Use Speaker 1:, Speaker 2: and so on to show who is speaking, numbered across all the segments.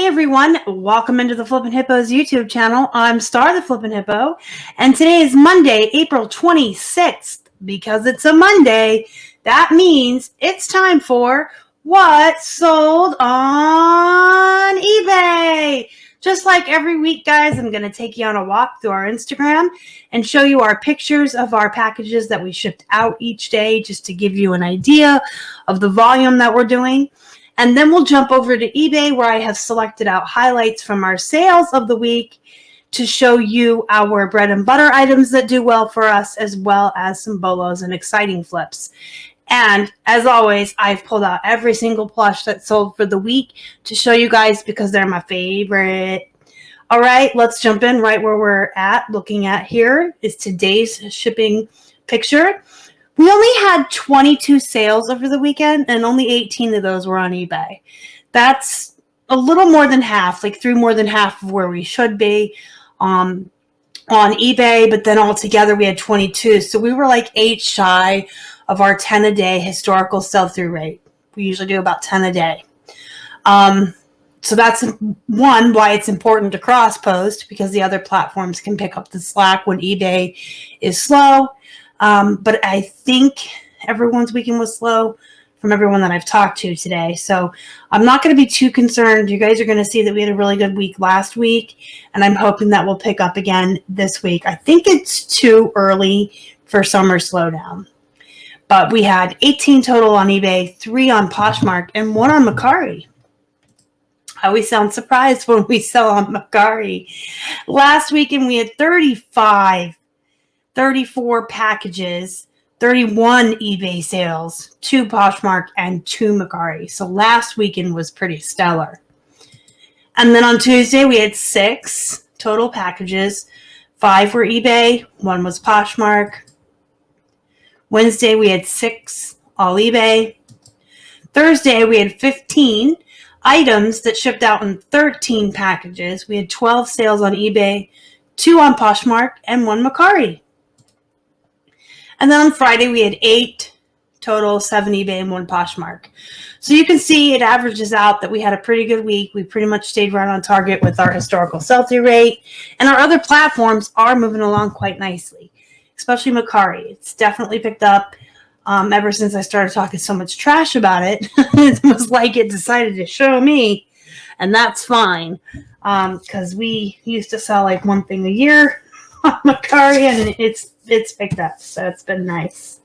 Speaker 1: Hey everyone, welcome into the Flippin' Hippos YouTube channel. I'm Star the Flippin' Hippo, and today is Monday, April 26th. Because it's a Monday, that means it's time for What's Sold on eBay. Just like every week, guys, I'm going to take you on a walk through our Instagram and show you our pictures of our packages that we shipped out each day, just to give you an idea of the volume that we're doing. And then we'll jump over to eBay, where I have selected out highlights from our sales of the week to show you our bread and butter items that do well for us, as well as some bolos and exciting flips. And as always, I've pulled out every single plush that sold for the week to show you guys because they're my favorite. All right, let's jump in right where we're at. Looking at here is today's shipping picture. We only had 22 sales over the weekend, and only 18 of those were on eBay. That's a little more than half, like more than half of where we should be on eBay, but then altogether we had 22. So we were like 8 shy of our 10 a day historical sell-through rate. We usually do about 10 a day. So that's one, why it's important to cross-post, because the other platforms can pick up the slack when eBay is slow. But I think everyone's weekend was slow from everyone that I've talked to today. So I'm not going to be too concerned. You guys are going to see that we had a really good week last week, and I'm hoping that we'll pick up again this week. I think it's too early for summer slowdown. But we had 18 total on eBay, 3 on Poshmark, and 1 on Mercari. I always sound surprised when we sell on Mercari. Last weekend we had 34 packages, 31 eBay sales, 2 Poshmark, and 2 Mercari. So last weekend was pretty stellar. And then on Tuesday, we had 6 total packages. 5 were eBay, 1 was Poshmark. Wednesday, we had 6, all eBay. Thursday, we had 15 items that shipped out in 13 packages. We had 12 sales on eBay, 2 on Poshmark, and 1 Mercari. And then on Friday, we had 8 total, 7 eBay and 1 Poshmark. So you can see it averages out that we had a pretty good week. We pretty much stayed right on target with our historical sell-through rate. And our other platforms are moving along quite nicely, especially Mercari. It's definitely picked up ever since I started talking so much trash about it. It was like it decided to show me, and that's fine, because we used to sell like one thing a year on Mercari, and it's picked up, so it's been nice.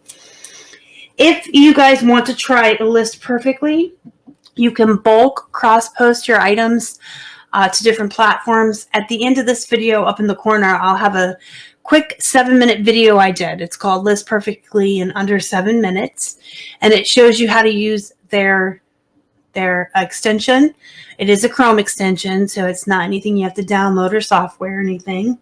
Speaker 1: If you guys want to try a list perfectly, you can bulk cross-post your items to different platforms. At the end of this video, up in the corner, I'll have a quick 7-minute video I did. It's called List Perfectly in Under 7 Minutes, and it shows you how to use their extension. It is a Chrome extension, so it's not anything you have to download or software or anything.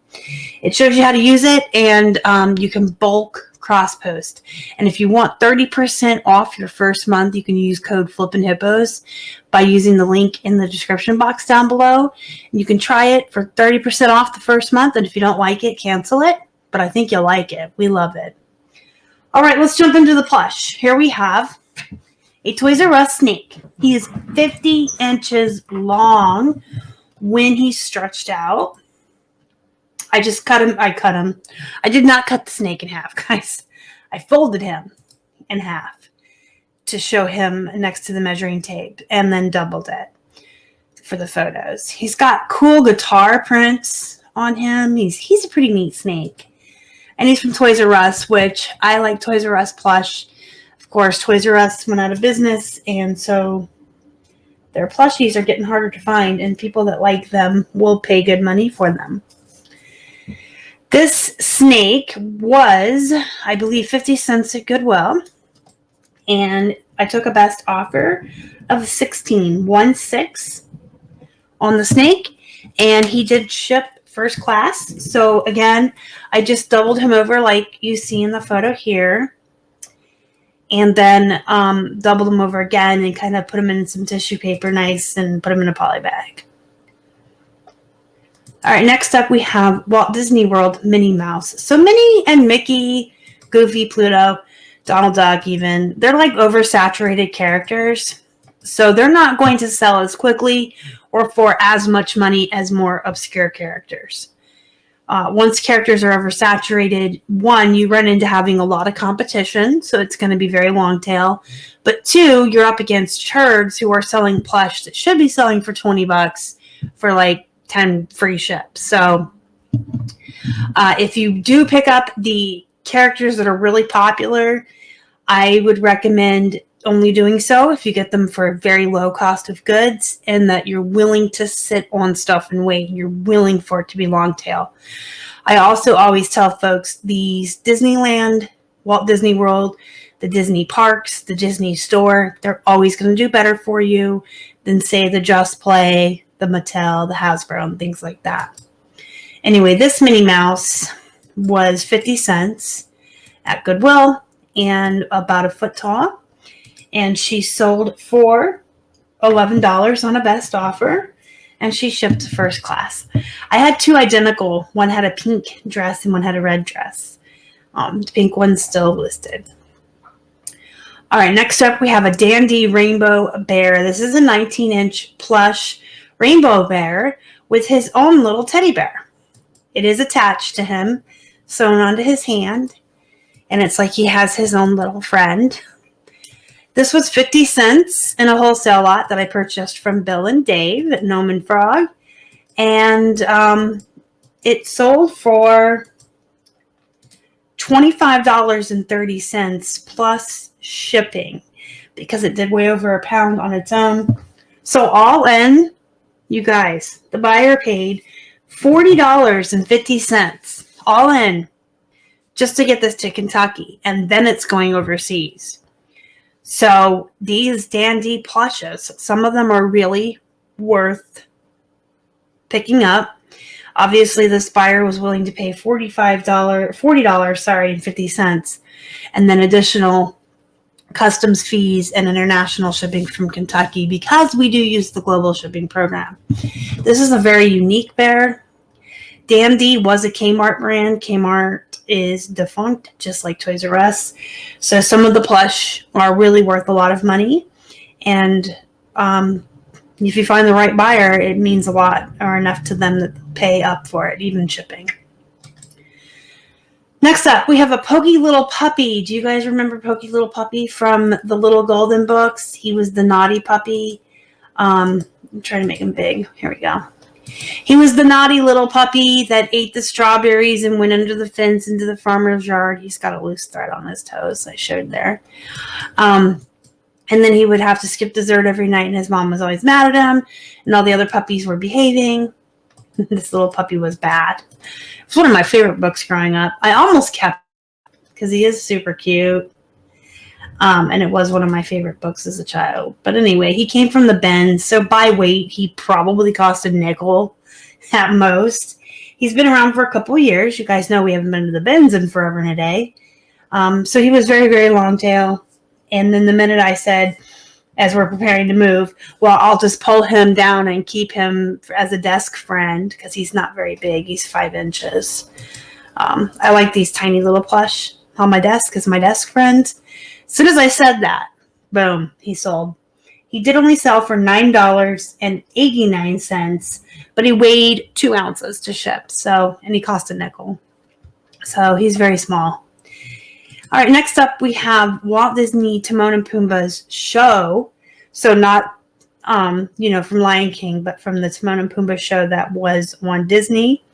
Speaker 1: It shows you how to use it, and you can bulk cross-post. And if you want 30% off your first month, you can use code FlippinHippos by using the link in the description box down below. And you can try it for 30% off the first month, and if you don't like it, cancel it. But I think you'll like it. We love it. All right, let's jump into the plush. Here we have a Toys R Us snake. He is 50 inches long when he's stretched out. I just cut him. I cut him. I did not cut the snake in half, guys. I folded him in half to show him next to the measuring tape, and then doubled it for the photos. He's got cool guitar prints on him. He's a pretty neat snake. And he's from Toys R Us, which I like Toys R Us plush. Of course, Toys R Us went out of business, and so their plushies are getting harder to find, and people that like them will pay good money for them. This snake was, I believe, 50 cents at Goodwill, and I took a best offer of 16 on the snake, and he did ship first class. So again, I just doubled him over like you see in the photo here, and then doubled him over again and kind of put him in some tissue paper nice and put him in a poly bag. All right, next up we have Walt Disney World Minnie Mouse. So Minnie and Mickey, Goofy, Pluto, Donald Duck even, they're like oversaturated characters. So they're not going to sell as quickly or for as much money as more obscure characters. Once characters are oversaturated, one, you run into having a lot of competition, so it's going to be very long tail. But two, you're up against herds who are selling plush that should be selling for $20 for like 10 free ships. So if you do pick up the characters that are really popular, I would recommend only doing so if you get them for a very low cost of goods and that you're willing to sit on stuff and wait. You're willing for it to be long tail. I also always tell folks these Disneyland, Walt Disney World, the Disney parks, the Disney store, they're always going to do better for you than, say, the Just Play, the Mattel, the Hasbro, and things like that. Anyway, this Minnie Mouse was 50 cents at Goodwill and about a foot tall. And she sold for $11 on a best offer. And she shipped to first class. I had two identical. One had a pink dress and one had a red dress. The pink one's still listed. All right, next up we have a Dandy Rainbow Bear. This is a 19-inch plush rainbow bear with his own little teddy bear. It is attached to him, sewn onto his hand, and it's like he has his own little friend. This was 50 cents in a wholesale lot that I purchased from Bill and Dave at Gnome and Frog. And it sold for $25.30 plus shipping because it did weigh over a pound on its own. So all in, you guys, the buyer paid $40.50 all in just to get this to Kentucky. And then it's going overseas. So these dandy plushes, some of them are really worth picking up. Obviously, this buyer was willing to pay $40.50, and then additional customs fees and international shipping from Kentucky because we do use the global shipping program. This is a very unique bear. Dandy was a Kmart brand. Kmart is defunct, just like Toys R Us. So some of the plush are really worth a lot of money. And if you find the right buyer, it means a lot or enough to them that they'll pay up for it, even shipping. Next up, we have a Pokey Little Puppy. Do you guys remember Pokey Little Puppy from the Little Golden books? He was the naughty puppy. I'm trying to make him big. Here we go. He was the naughty little puppy that ate the strawberries and went under the fence into the farmer's yard. He's got a loose thread on his toes, I showed there. And then he would have to skip dessert every night, and his mom was always mad at him, and all the other puppies were behaving. This little puppy was bad. It was one of my favorite books growing up. I almost kept it because he is super cute. And it was one of my favorite books as a child. But anyway, he came from the bins, so by weight, he probably cost a nickel at most. He's been around for a couple of years. You guys know we haven't been to the bins in forever and a day. So he was very, very long tail. And then the minute I said, as we're preparing to move, well, I'll just pull him down and keep him as a desk friend because he's not very big. He's 5 inches. I like these tiny little plush on my desk as my desk friends. As soon as I said that, boom, he sold. He did only sell for $9.89, but he weighed 2 ounces to ship. So, and he cost a nickel. So he's very small. All right, next up we have Walt Disney Timon and Pumbaa's show. So not, from Lion King, but from the Timon and Pumbaa show that was on Disney.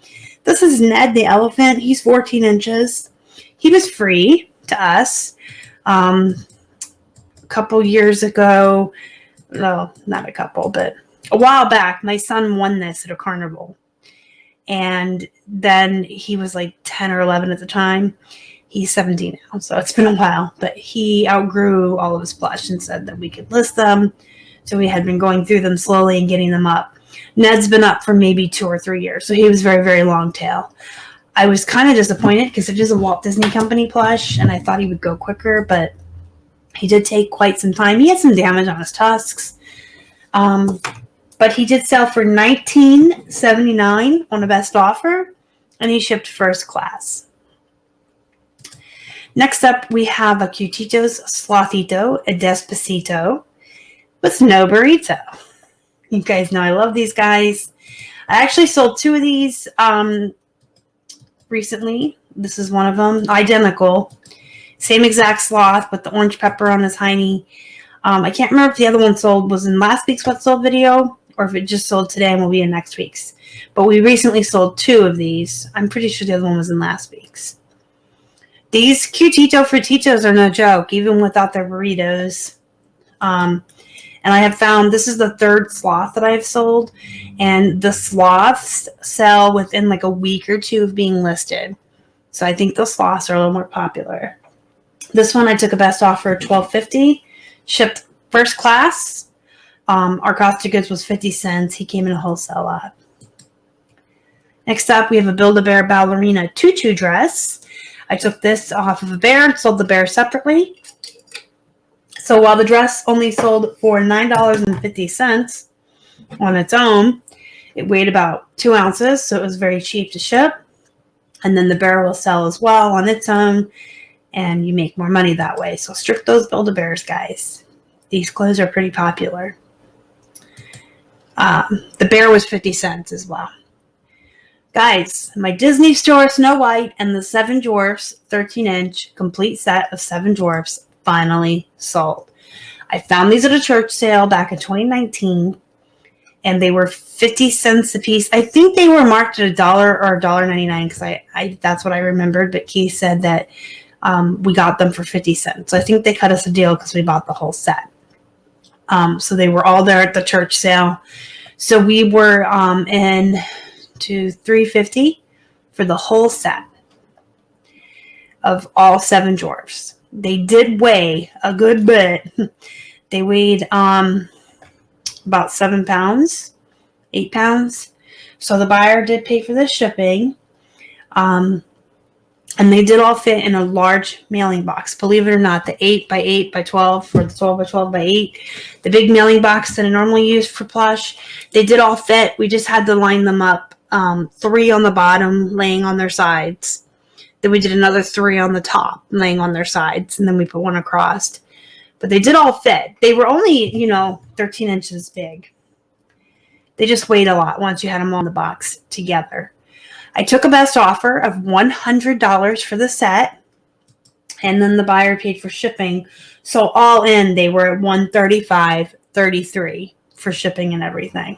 Speaker 1: This is Ned the Elephant. He's 14 inches. He was free to us. A couple years ago, no, not a couple, but a while back, my son won this at a carnival. And then he was like 10 or 11 at the time. He's 17 now, so it's been a while. But he outgrew all of his plush and said that we could list them. So we had been going through them slowly and getting them up. Ned's been up for maybe 2 or 3 years, so he was very, very long tail. I was kind of disappointed because it is a Walt Disney Company plush, and I thought he would go quicker, but he did take quite some time. He had some damage on his tusks, but he did sell for $19.79 on a best offer, and he shipped first class. Next up, we have a Quiche Slothito, a Despacito, with no burrito. You guys know I love these guys. I actually sold 2 of these recently. This is one of them. Identical. Same exact sloth with the orange pepper on his hiney. I can't remember if the other one was in last week's What Sold video or if it just sold today and will be in next week's. But we recently sold 2 of these. I'm pretty sure the other one was in last week's. These Cutito Frutitos are no joke, even without their burritos. And I have found this is the 3rd sloth that I've sold. And the sloths sell within like a week or 2 of being listed. So I think the sloths are a little more popular. This one I took a best offer at $12.50. Shipped first class. Our cost of goods was 50 cents. He came in a wholesale lot. Next up, we have a Build-A-Bear ballerina tutu dress. I took this off of a bear and sold the bear separately. So while the dress only sold for $9.50 on its own, it weighed about 2 ounces, so it was very cheap to ship. And then the bear will sell as well on its own, and you make more money that way. So strip those Build-A-Bears, guys. These clothes are pretty popular. The bear was 50 cents as well. Guys, my Disney Store Snow White and the 7 Dwarfs 13-inch complete set of 7 Dwarfs finally sold. I found these at a church sale back in 2019, and they were 50 cents a piece. I think they were marked at $1 or $1.99 because I that's what I remembered, but Keith said that we got them for 50 cents. So I think they cut us a deal because we bought the whole set. So they were all there at the church sale. So we were in to $3.50 for the whole set of all 7 dwarfs. They did weigh a good bit. They weighed about 7 pounds, 8 pounds. So the buyer did pay for the shipping. And they did all fit in a large mailing box. Believe it or not, the 8 by 8 by 12 or the 12 by 12 by 8, the big mailing box that I normally use for Plush, they did all fit. We just had to line them up. 3 on the bottom laying on their sides. Then we did another 3 on the top laying on their sides. And then we put 1 across. But they did all fit. They were only, 13 inches big. They just weighed a lot once you had them on the box together. I took a best offer of $100 for the set. And then the buyer paid for shipping. So all in, they were at $135.33 for shipping and everything.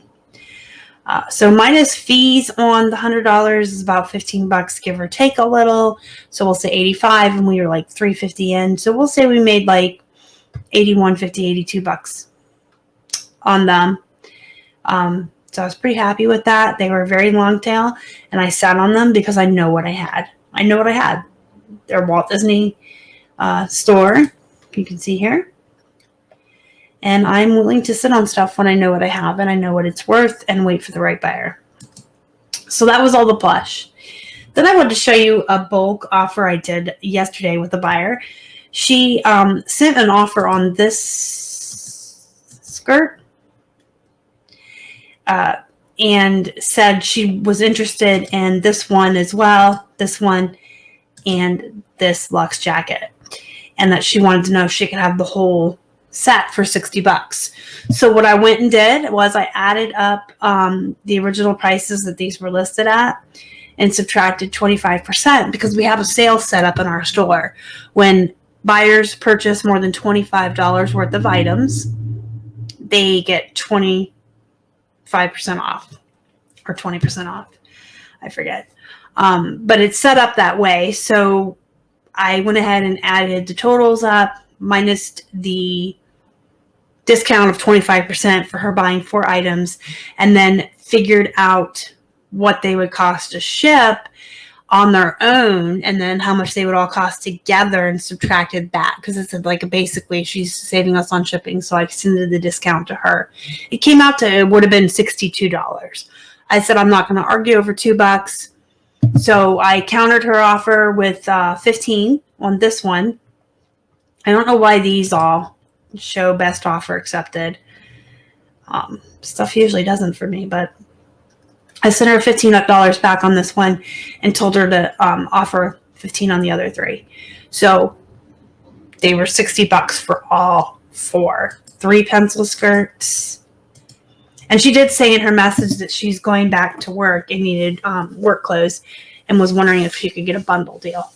Speaker 1: So minus fees on the $100 is about $15, give or take a little. So we'll say 85, and we were like $3.50 in. So we'll say we made like $81.50, $82 on them. So I was pretty happy with that. They were very long tail, and I sat on them because I know what I had. I know what I had. They're Walt Disney store, you can see here. And I'm willing to sit on stuff when I know what I have and I know what it's worth and wait for the right buyer. So that was all the Plush. Then I wanted to show you a bulk offer I did yesterday with a buyer. She sent an offer on this skirt and said she was interested in this one as well, this one, and this luxe jacket. And that she wanted to know if she could have the whole set for $60. So what I went and did was I added up the original prices that these were listed at and subtracted 25% because we have a sale set up in our store. When buyers purchase more than $25 worth of items, they get 25% off or 20% off. I forget. But it's set up that way. So I went ahead and added the totals up minus the discount of 25% for her buying 4 items, and then figured out what they would cost to ship on their own, and then how much they would all cost together, and subtracted that because it's like basically she's saving us on shipping, so I extended the discount to her. It came out to, it would have been $62. I said I'm not going to argue over $2, so I countered her offer with 15 on this one. I don't know why these all show best offer accepted. Stuff usually doesn't for me, but I sent her $15 back on this one and told her to offer 15 on the other 3. So they were $60 for all 4. 3 pencil skirts And she did say in her message that she's going back to work and needed work clothes and was wondering if she could get a bundle deal.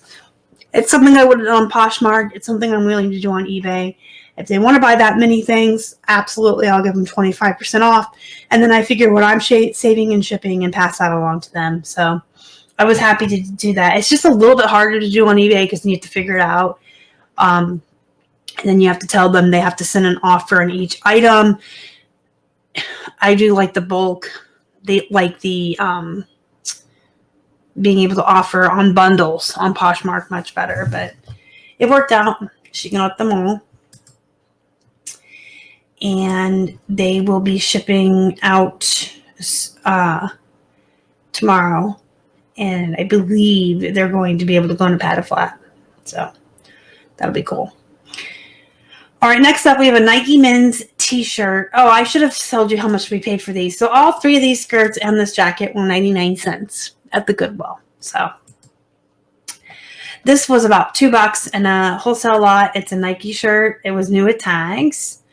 Speaker 1: It's something I would have done on Poshmark. It's something I'm willing to do on eBay. If they want to buy that many things, absolutely, I'll give them 25% off. And then I figure what I'm saving and shipping and pass that along to them. So I was happy to do that. It's just a little bit harder to do on eBay because you have to figure it out. And then you have to tell them they have to send an offer on each item. I do like the bulk. They like the being able to offer on bundles on Poshmark much better. But it worked out. She got them all. And they will be shipping out tomorrow. And I believe they're going to be able to go in a padded flat. So that'll be cool. All right, next up we have a Nike men's t-shirt. Oh, I should have told you how much we paid for these. So all 3 of these skirts and this jacket were 99 cents at the Goodwill. So this was about $2 in a wholesale lot. It's a Nike shirt. It was new with tags.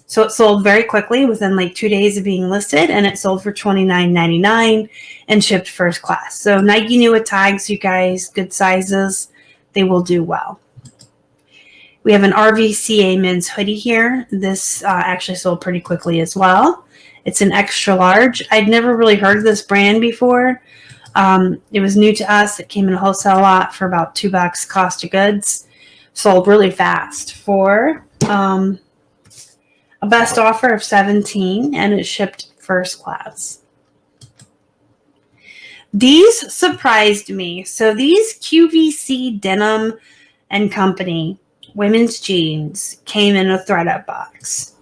Speaker 1: So it sold very quickly within like 2 days of being listed, and it sold for $29.99 and shipped first class. So Nike new with tags, you guys, good sizes. They will do well. We have an RVCA men's hoodie here. This actually sold pretty quickly as well. It's an extra large. I'd never really heard of this brand before. It was new to us. It came in a wholesale lot for about $2 cost of goods. Sold really fast for a best offer of $17, and it shipped first class. These surprised me. So these QVC Denim and Company women's jeans came in a thread-up box.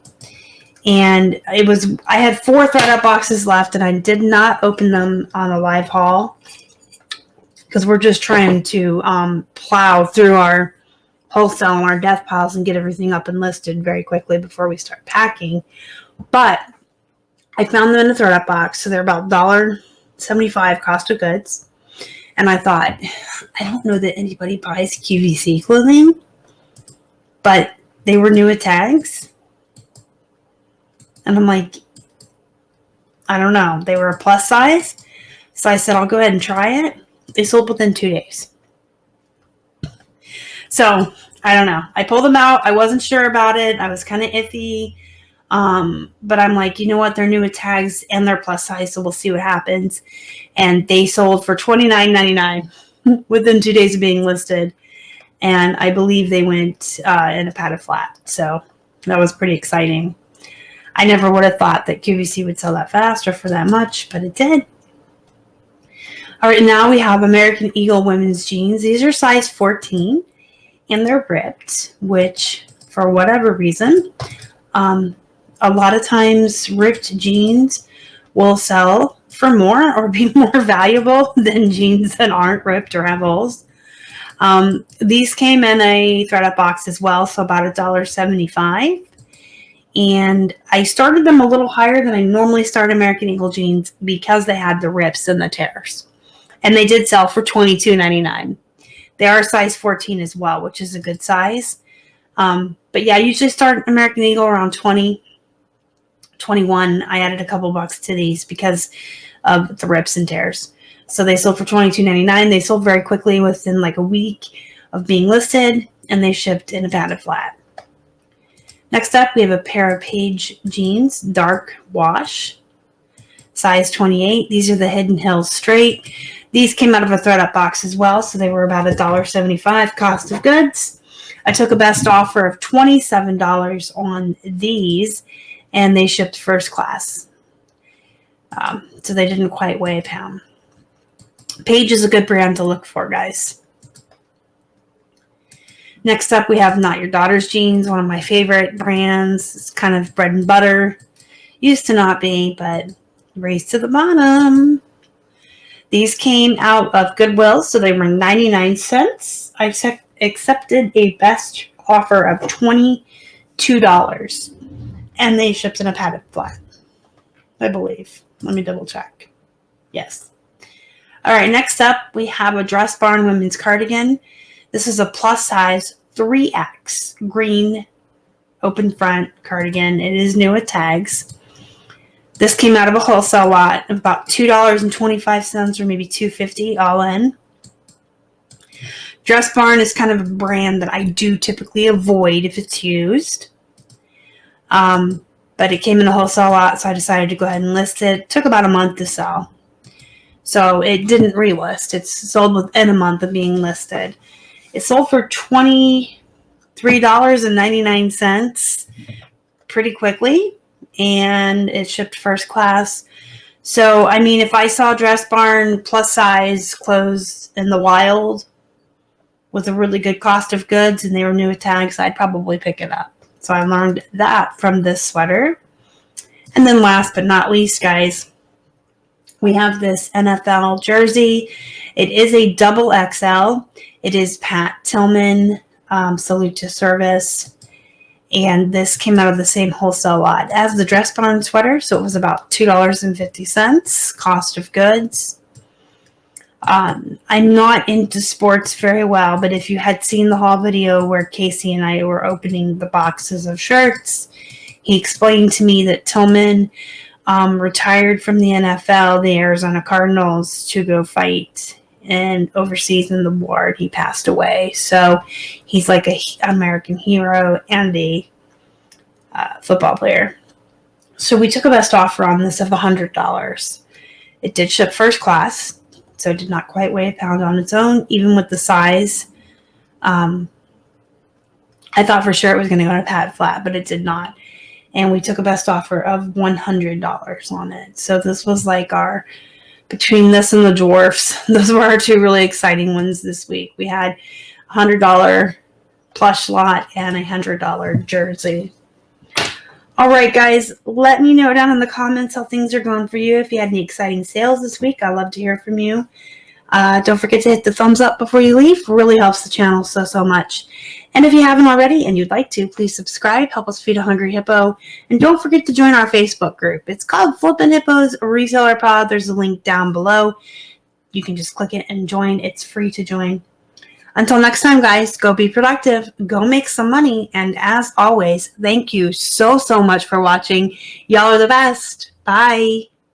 Speaker 1: And I had 4 thread-up boxes left, and I did not open them on a live haul because we're just trying to plow through our wholesale and our death piles and get everything up and listed very quickly before we start packing. But I found them in a thread-up box, so they're about $1.75 cost of goods. And I thought, I don't know that anybody buys QVC clothing, but they were new at tags. And I'm like, I don't know. They were a plus size. So I said, I'll go ahead and try it. They sold within 2 days. So I don't know. I pulled them out. I wasn't sure about it. I was kind of iffy. But I'm like, you know what? They're new at tags and they're plus size. So we'll see what happens. And they sold for $29.99 within 2 days of being listed. And I believe they went in a padded flat. So that was pretty exciting. I never would have thought that QVC would sell that fast or for that much, but it did. All right, now we have American Eagle women's jeans. These are size 14, and they're ripped, which, for whatever reason, a lot of times ripped jeans will sell for more or be more valuable than jeans that aren't ripped or have holes. These came in a thread-up box as well, so about $1.75. And I started them a little higher than I normally start American Eagle jeans because they had the rips and the tears. And they did sell for $22.99. They are size 14 as well, which is a good size. But yeah, I usually start American Eagle around 20, 21. I added a couple bucks to these because of the rips and tears. So they sold for $22.99. They sold very quickly within like a week of being listed, and they shipped in a padded flat. Next up, we have a pair of Page jeans, dark wash, size 28. These are the Hidden Hills straight. These came out of a thread-up box as well, so they were about $1.75 cost of goods. I took a best offer of $27 on these, and they shipped first class. So they didn't quite weigh a pound. Page is a good brand to look for, guys. Next up, we have Not Your Daughter's Jeans, one of my favorite brands. It's kind of bread and butter. Used to not be, but race to the bottom. These came out of Goodwill, so they were 99 cents. I accepted a best offer of $22, and they shipped in a padded flat, I believe. Let me double check. Yes. All right, next up, we have a Dress Barn women's cardigan. This is a plus size 3X green open front cardigan. It is new with tags. This came out of a wholesale lot of about $2.25 or maybe $2.50 all in. Dress Barn is kind of a brand that I do typically avoid if it's used. But it came in a wholesale lot, so I decided to go ahead and list it. It took about a month to sell. So it didn't relist. It's sold within a month of being listed. It sold for $23.99 pretty quickly, and it shipped first class. So, I mean, if I saw Dress Barn plus size clothes in the wild with a really good cost of goods and they were new with tags, I'd probably pick it up. So I learned that from this sweater. And then last but not least, guys, we have this NFL jersey. It is a double XL. It is Pat Tillman, salute to service. And this came out of the same wholesale lot as the Dress Barn sweater. So it was about $2.50 cost of goods. I'm not into sports very well, but if you had seen the haul video where Casey and I were opening the boxes of shirts, he explained to me that Tillman retired from the NFL, the Arizona Cardinals, to go fight and overseas in the war. He passed away. So he's like an American hero and a football player. So we took a best offer on this of $100. It did ship first class. So it did not quite weigh a pound on its own, even with the size. I thought for sure it was going to go to Pat Flat, but it did not. And we took a best offer of $100 on it. So this was like between this and the dwarfs, those were our two really exciting ones this week. We had a $100 plush lot and a $100 jersey. All right, guys, let me know down in the comments how things are going for you. If you had any exciting sales this week, I'd love to hear from you. Don't forget to hit the thumbs up before you leave. It really helps the channel so much. And if you haven't already and you'd like to, please subscribe. Help us feed a hungry hippo. And don't forget to join our Facebook group. It's called Flippin' Hippos Reseller Pod. There's a link down below. You can just click it and join. It's free to join. Until next time, guys, go be productive, go make some money, and as always, thank you so much for watching. Y'all are the best. Bye.